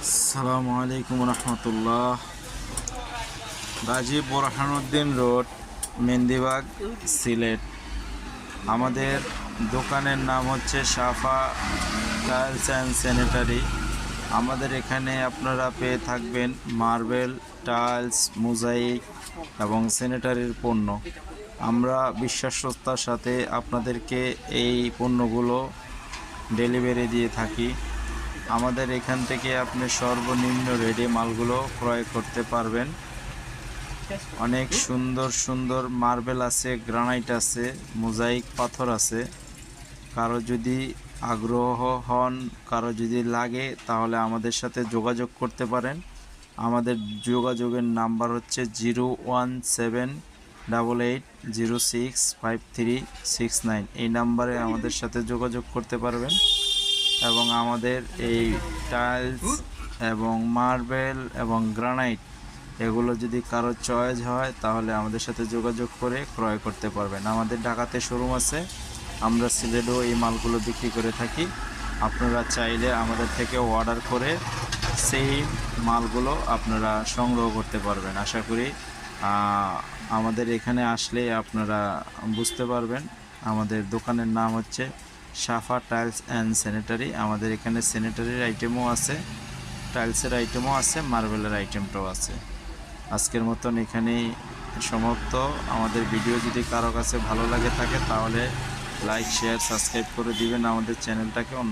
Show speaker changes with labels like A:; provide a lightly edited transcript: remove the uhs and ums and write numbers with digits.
A: আসসালামু আলাইকুম রহমতুল্লাহ। গাজী বোরহানুদ্দিন রোড, মেহেন্দিবাগ, সিলেট। আমাদের দোকানের নাম হচ্ছে সাফা টাইলস অ্যান্ড স্যানিটারি। আমাদের এখানে আপনারা পেয়ে থাকবেন মার্বেল, টাইলস, মোজাইক এবং স্যানিটারির পণ্য। আমরা বিশ্বাসতার সাথে আপনাদেরকে এই পণ্যগুলো ডেলিভারি দিয়ে থাকি। আমাদের এখান থেকে আপনি সর্বনিম্ন রেডি মালগুলো ক্রয় করতে পারবেন। অনেক সুন্দর সুন্দর মার্বেল আছে, গ্রানাইট আছে, মোজাইক পাথর আছে। কারো যদি আগ্রহ হন, কারো যদি লাগে, তাহলে আমাদের সাথে যোগাযোগ করতে পারেন। আমাদের যোগাযোগের নাম্বার হচ্ছে 01788065369। এই নাম্বারে আমাদের সাথে যোগাযোগ করতে পারবেন। এবং আমাদের এই টাইলস এবং মার্বেল এবং গ্রানাইট এগুলো যদি কারো চয়েস হয়, তাহলে আমাদের সাথে যোগাযোগ করে ক্রয় করতে পারবেন। আমাদের ঢাকাতে শোরুম আছে, আমরা সিলেটেও এই মালগুলো বিক্রি করে থাকি। আপনারা চাইলে আমাদের থেকে অর্ডার করে সেই মালগুলো আপনারা সংগ্রহ করতে পারবেন। আশা করি আমাদের এখানে আসলে আপনারা বুঝতে পারবেন। আমাদের দোকানের নাম হচ্ছে সাফা টাইলস অ্যান্ড স্যানিটারি। আমাদের এখানে স্যানিটারির আইটেমও আছে, টাইলসের আইটেমও আছে, মার্বেলের আইটেমটাও আছে। আজকের মতন এখানেই সমাপ্ত। আমাদের ভিডিও যদি কারো কাছে ভালো লাগে থাকে, তাহলে লাইক, শেয়ার, সাবস্ক্রাইব করে দিবেন আমাদের চ্যানেলটাকে। অন্য